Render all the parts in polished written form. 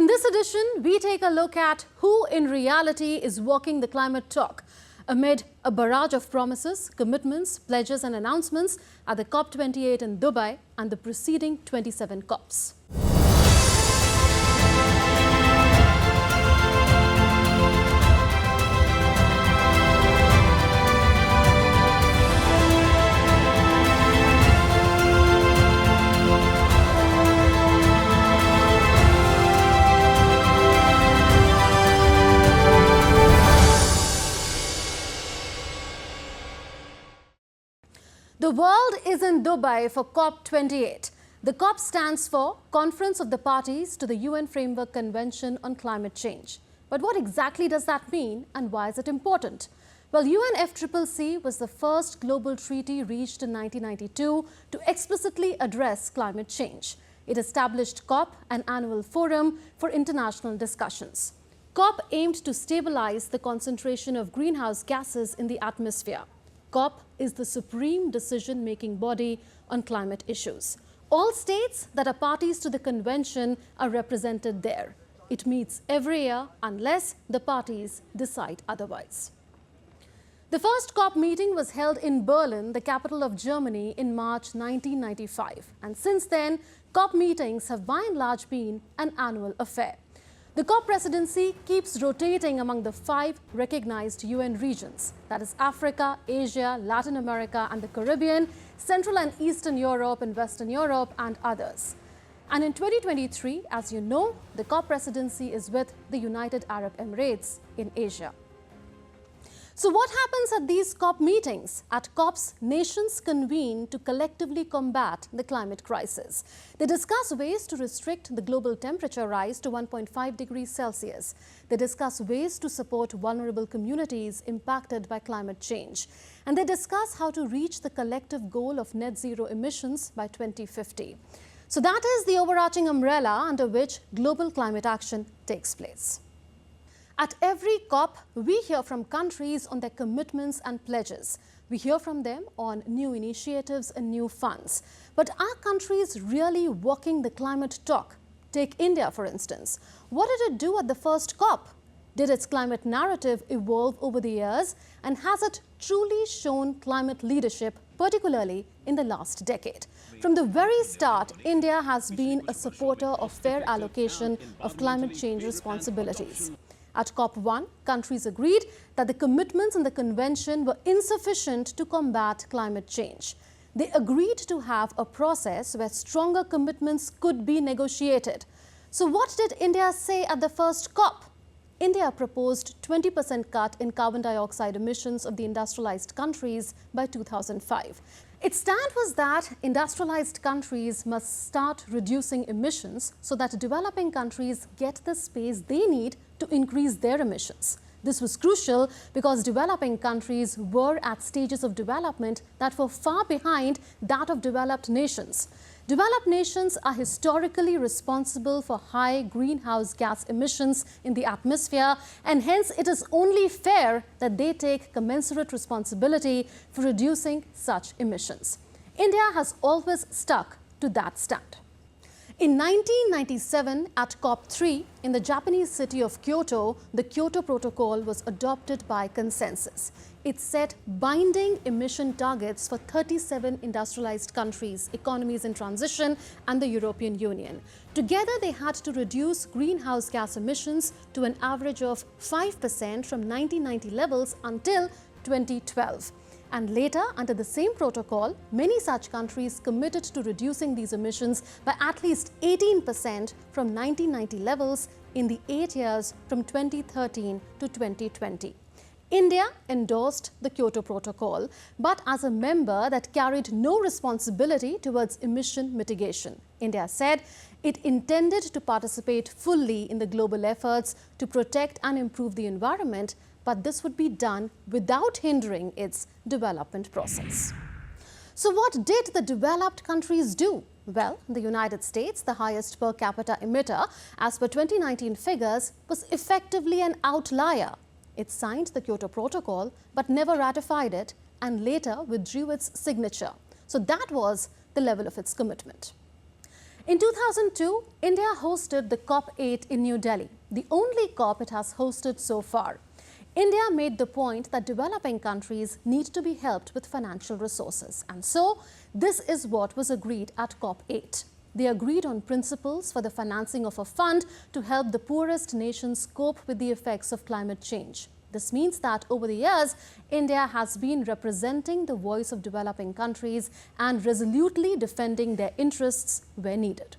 In this edition, we take a look at who in reality is walking the climate talk amid a barrage of promises, commitments, pledges and announcements at the COP28 in Dubai and the preceding 27 COPs. The world is in Dubai for COP28. The COP stands for Conference of the Parties to the UN Framework Convention on Climate Change. But what exactly does that mean and why is it important? Well, UNFCCC was the first global treaty reached in 1992 to explicitly address climate change. It established COP, an annual forum for international discussions. COP aimed to stabilize the concentration of greenhouse gases in the atmosphere. COP is the supreme decision-making body on climate issues. All states that are parties to the convention are represented there. It meets every year unless the parties decide otherwise. The first COP meeting was held in Berlin, the capital of Germany, in March 1995. And since then, COP meetings have by and large been an annual affair. The COP presidency keeps rotating among the 5 recognized UN regions, that is Africa, Asia, Latin America and the Caribbean, Central and Eastern Europe and Western Europe and others. And in 2023, as you know, the COP presidency is with the United Arab Emirates in Asia. So what happens at these COP meetings? At COPs, nations convene to collectively combat the climate crisis. They discuss ways to restrict the global temperature rise to 1.5 degrees Celsius. They discuss ways to support vulnerable communities impacted by climate change. And they discuss how to reach the collective goal of net zero emissions by 2050. So that is the overarching umbrella under which global climate action takes place. At every COP, we hear from countries on their commitments and pledges. We hear from them on new initiatives and new funds. But are countries really walking the climate talk? Take India, for instance. What did it do at the first COP? Did its climate narrative evolve over the years? And has it truly shown climate leadership, particularly in the last decade? From the very start, India has been a supporter of fair allocation of climate change responsibilities. At COP1, countries agreed that the commitments in the convention were insufficient to combat climate change. They agreed to have a process where stronger commitments could be negotiated. So what did India say at the first COP? India proposed 20% cut in carbon dioxide emissions of the industrialized countries by 2005. Its stand was that industrialized countries must start reducing emissions so that developing countries get the space they need to increase their emissions. This was crucial because developing countries were at stages of development that were far behind that of developed nations. Developed nations are historically responsible for high greenhouse gas emissions in the atmosphere, and hence it is only fair that they take commensurate responsibility for reducing such emissions. India has always stuck to that stand. In 1997, at COP3, in the Japanese city of Kyoto, the Kyoto Protocol was adopted by consensus. It set binding emission targets for 37 industrialized countries, economies in transition, and the European Union. Together, they had to reduce greenhouse gas emissions to an average of 5% from 1990 levels until 2012. And later, under the same protocol, many such countries committed to reducing these emissions by at least 18% from 1990 levels in the 8 years from 2013 to 2020. India endorsed the Kyoto Protocol, but as a member that carried no responsibility towards emission mitigation. India said it intended to participate fully in the global efforts to protect and improve the environment, but this would be done without hindering its development process. So what did the developed countries do? Well, the United States, the highest per capita emitter, as per 2019 figures, was effectively an outlier. It signed the Kyoto Protocol but never ratified it and later withdrew its signature. So that was the level of its commitment. In 2002, India hosted the COP28 in New Delhi, the only COP it has hosted so far. India made the point that developing countries need to be helped with financial resources. And so, this is what was agreed at COP28. They agreed on principles for the financing of a fund to help the poorest nations cope with the effects of climate change. This means that over the years, India has been representing the voice of developing countries and resolutely defending their interests where needed.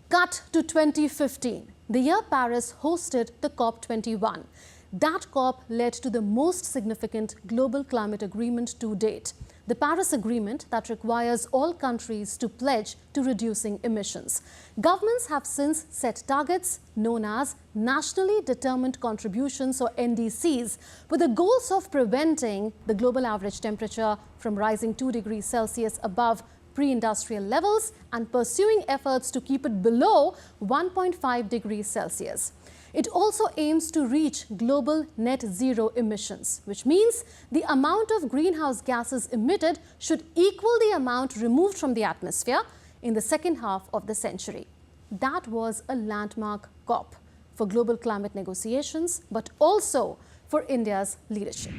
Cut to 2015, the year Paris hosted the COP21. That COP led to the most significant global climate agreement to date, the Paris Agreement that requires all countries to pledge to reducing emissions. Governments have since set targets known as Nationally Determined Contributions or NDCs, with the goals of preventing the global average temperature from rising 2 degrees Celsius above pre-industrial levels and pursuing efforts to keep it below 1.5 degrees Celsius. It also aims to reach global net zero emissions, which means the amount of greenhouse gases emitted should equal the amount removed from the atmosphere in the second half of the century. That was a landmark COP for global climate negotiations, but also for India's leadership.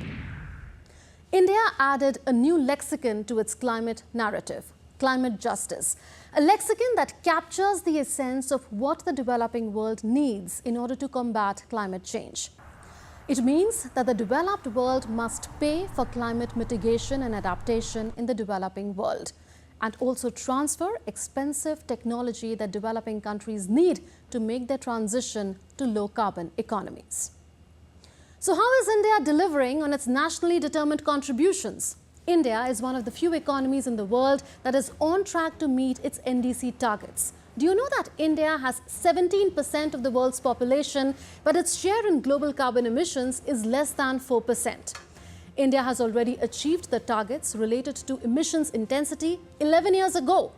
India added a new lexicon to its climate narrative: climate justice, a lexicon that captures the essence of what the developing world needs in order to combat climate change. It means that the developed world must pay for climate mitigation and adaptation in the developing world, and also transfer expensive technology that developing countries need to make their transition to low-carbon economies. So how is India delivering on its nationally determined contributions? India is one of the few economies in the world that is on track to meet its NDC targets. Do you know that India has 17% of the world's population, but its share in global carbon emissions is less than 4%? India has already achieved the targets related to emissions intensity 11 years ago.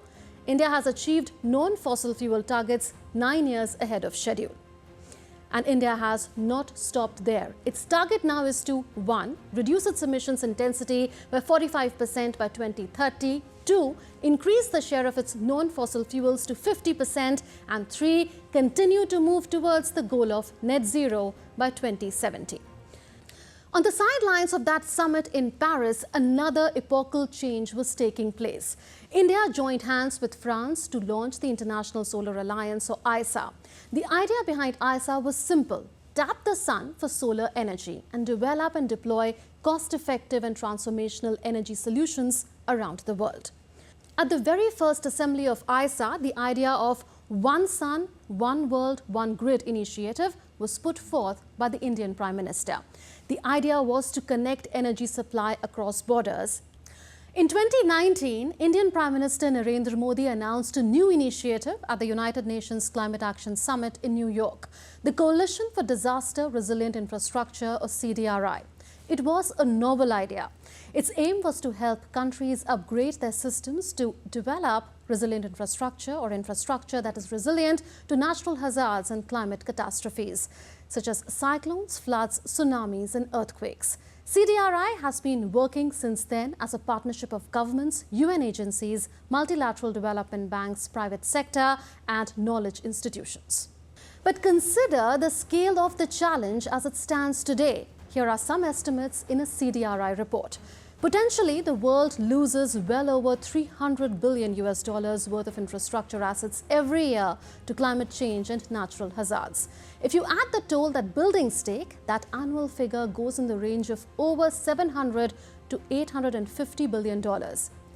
India has achieved non-fossil fuel targets 9 years ahead of schedule. And India has not stopped there. Its target now is to 1. Reduce its emissions intensity by 45% by 2030, 2. Increase the share of its non-fossil fuels to 50%, and 3. Continue to move towards the goal of net zero by 2070. On the sidelines of that summit in Paris, another epochal change was taking place. India joined hands with France to launch the International Solar Alliance, or ISA. The idea behind ISA was simple: tap the sun for solar energy and develop and deploy cost-effective and transformational energy solutions around the world. At the very first assembly of ISA, the idea of One Sun, One World, One Grid initiative was put forth by the Indian Prime Minister. The idea was to connect energy supply across borders. In 2019, Indian Prime Minister Narendra Modi announced a new initiative at the United Nations Climate Action Summit in New York, the Coalition for Disaster Resilient Infrastructure, or CDRI. It was a novel idea. Its aim was to help countries upgrade their systems to develop resilient infrastructure, or infrastructure that is resilient to natural hazards and climate catastrophes, such as cyclones, floods, tsunamis, and earthquakes. CDRI has been working since then as a partnership of governments, UN agencies, multilateral development banks, private sector, and knowledge institutions. But consider the scale of the challenge as it stands today. Here are some estimates in a CDRI report. Potentially, the world loses well over $300 billion worth of infrastructure assets every year to climate change and natural hazards. If you add the toll that buildings take, that annual figure goes in the range of over $700 to $850 billion.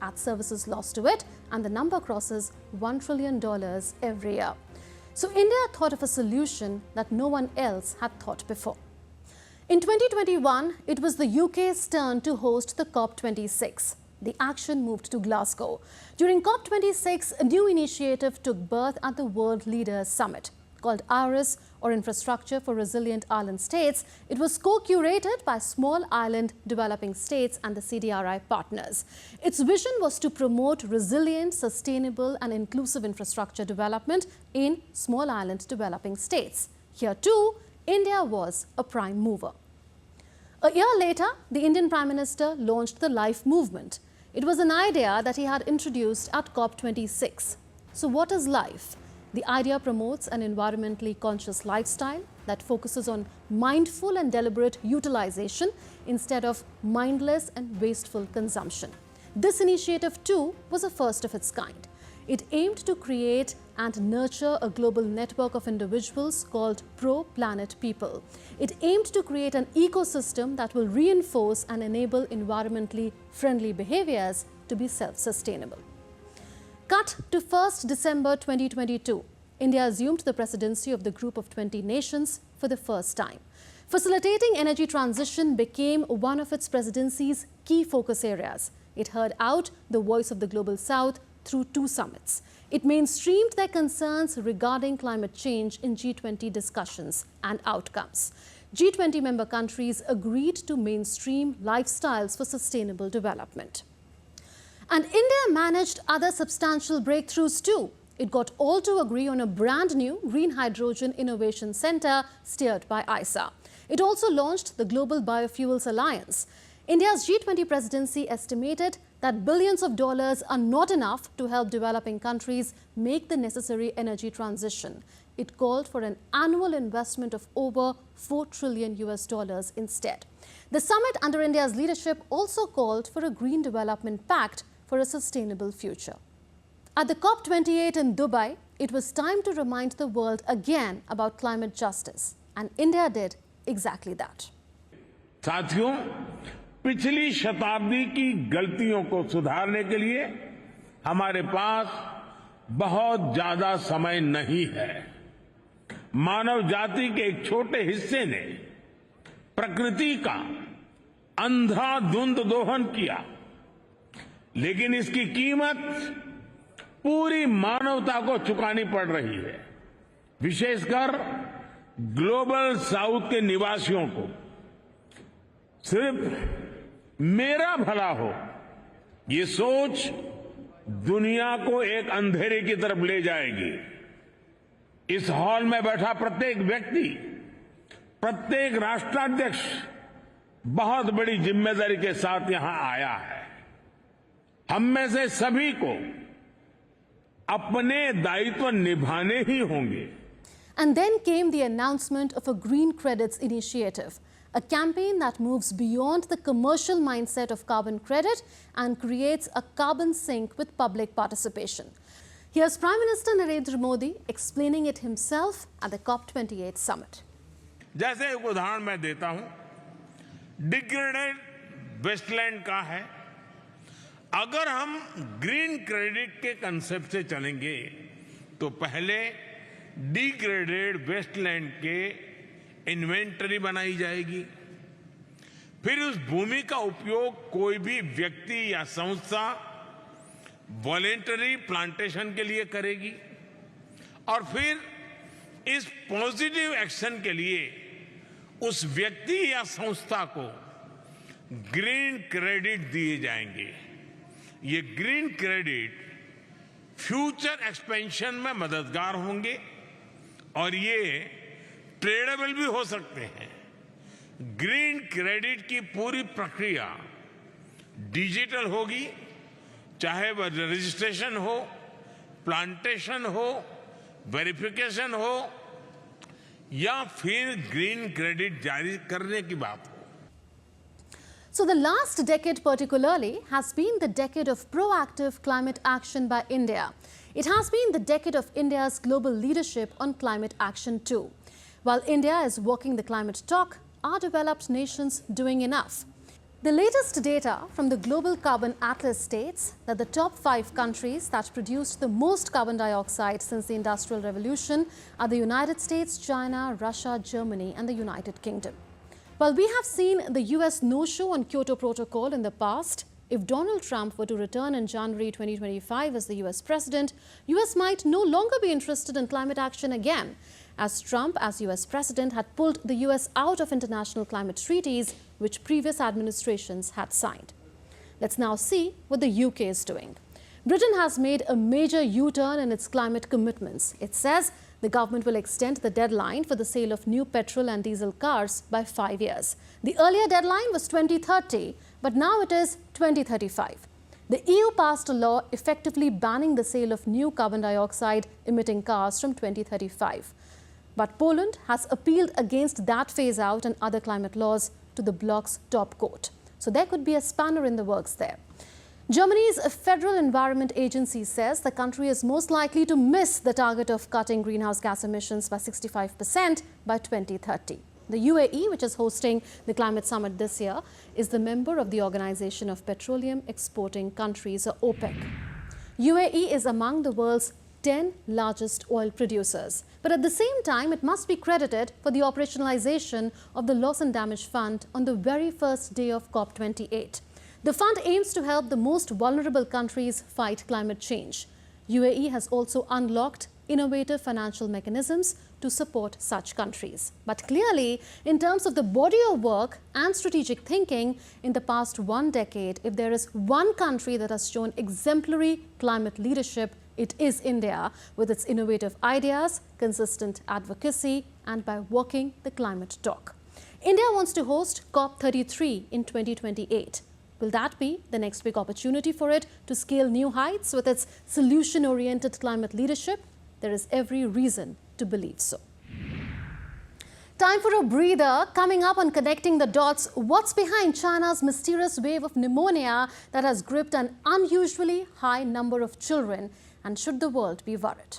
Add services lost to it, and the number crosses $1 trillion every year. So India thought of a solution that no one else had thought before. In 2021, it was the UK's turn to host the COP26. The action moved to Glasgow. During COP26, a new initiative took birth at the World Leaders Summit. Called IRIS, or Infrastructure for Resilient Island States, it was co-curated by small island developing states and the CDRI partners. Its vision was to promote resilient, sustainable and inclusive infrastructure development in small island developing states. Here too, India was a prime mover. A year later, the Indian Prime Minister launched the LIFE movement. It was an idea that he had introduced at COP26. So what is life? The idea promotes an environmentally conscious lifestyle that focuses on mindful and deliberate utilization instead of mindless and wasteful consumption. This initiative too was a first of its kind. It aimed to create and nurture a global network of individuals called Pro-Planet People. It aimed to create an ecosystem that will reinforce and enable environmentally friendly behaviors to be self-sustainable. Cut to 1st December 2022. India assumed the presidency of the group of 20 nations for the first time. Facilitating energy transition became one of its presidency's key focus areas. It heard out the voice of the Global South through 2 summits. It mainstreamed their concerns regarding climate change in G20 discussions and outcomes. G20 member countries agreed to mainstream lifestyles for sustainable development. And India managed other substantial breakthroughs too. It got all to agree on a brand new Green Hydrogen Innovation Centre steered by ISA. It also launched the Global Biofuels Alliance. India's G20 presidency estimated that billions of dollars are not enough to help developing countries make the necessary energy transition. It called for an annual investment of over $4 trillion instead. The summit under India's leadership also called for a Green Development Pact for a sustainable future. At the COP28 in Dubai, it was time to remind the world again about climate justice, and India did exactly that. साथियों, पिछली शताब्दी की गलतियों को सुधारने के लिए हमारे पास बहुत ज्यादा समय नहीं है। मानव जाति के एक छोटे हिस्से ने प्रकृति का अंधाधुंध दोहन किया, लेकिन इसकी कीमत पूरी मानवता को चुकानी पड़ रही है। विशेषकर ग्लोबल साउथ के निवासियों को सिर्फ मेरा भला हो, ये सोच दुनिया को एक अंधेरे की तरफ ले जाएगी। इस हॉल में बैठा प्रत्येक व्यक्ति, प्रत्येक राष्ट्राध्यक्ष बहुत बड़ी जिम्मेदारी के साथ यहां आया है। हम में से सभी को अपने दायित्व निभाने ही होंगे। And then came the announcement of a Green Credits initiative, a campaign that moves beyond the commercial mindset of carbon credit and creates a carbon sink with public participation. Here's Prime Minister Narendra Modi explaining it himself at the COP28 summit. जैसे एक उदाहरण मैं देता हूं, degraded Westland का है। अगर हम ग्रीन क्रेडिट के कंसेप्ट से चलेंगे तो पहले डिग्रेडेड वेस्टलैंड के इन्वेंटरी बनाई जाएगी, फिर उस भूमि का उपयोग कोई भी व्यक्ति या संस्था वॉलेंटरी प्लांटेशन के लिए करेगी और फिर इस पॉजिटिव एक्शन के लिए उस व्यक्ति या संस्था को ग्रीन क्रेडिट दिए जाएंगे। ये ग्रीन क्रेडिट फ्यूचर एक्सपेंशन में मददगार होंगे और ये ट्रेडेबल भी हो सकते हैं। ग्रीन क्रेडिट की पूरी प्रक्रिया डिजिटल होगी, चाहे वह रजिस्ट्रेशन हो, प्लांटेशन हो, वेरिफिकेशन हो या फिर ग्रीन क्रेडिट जारी करने की बात हो। So the last decade particularly has been the decade of proactive climate action by India. It has been the decade of India's global leadership on climate action too. While India is walking the climate talk, are developed nations doing enough? The latest data from the Global Carbon Atlas states that the top 5 countries that produced the most carbon dioxide since the Industrial Revolution are the United States, China, Russia, Germany and the United Kingdom. While we have seen the US no-show on Kyoto Protocol in the past, if Donald Trump were to return in January 2025 as the US president, US might no longer be interested in climate action again, as Trump, as US president, had pulled the US out of international climate treaties which previous administrations had signed. Let's now see what the UK is doing. Britain has made a major U-turn in its climate commitments. It says the government will extend the deadline for the sale of new petrol and diesel cars by 5 years. The earlier deadline was 2030, but now it is 2035. The EU passed a law effectively banning the sale of new carbon dioxide emitting cars from 2035. But Poland has appealed against that phase out and other climate laws to the bloc's top court. So there could be a spanner in the works there. Germany's Federal Environment Agency says the country is most likely to miss the target of cutting greenhouse gas emissions by 65% by 2030. The UAE, which is hosting the climate summit this year, is the member of the Organization of Petroleum Exporting Countries, or OPEC. UAE is among the world's 10 largest oil producers. But at the same time, it must be credited for the operationalization of the Loss and Damage Fund on the very first day of COP28. The fund aims to help the most vulnerable countries fight climate change. UAE has also unlocked innovative financial mechanisms to support such countries. But clearly, in terms of the body of work and strategic thinking in the past 1 decade, if there is one country that has shown exemplary climate leadership, it is India, with its innovative ideas, consistent advocacy, and by walking the climate talk. India wants to host COP33 in 2028. Will that be the next big opportunity for it to scale new heights with its solution-oriented climate leadership? There is every reason to believe so. Time for a breather. Coming up on Connecting the Dots, what's behind China's mysterious wave of pneumonia that has gripped an unusually high number of children? And should the world be worried?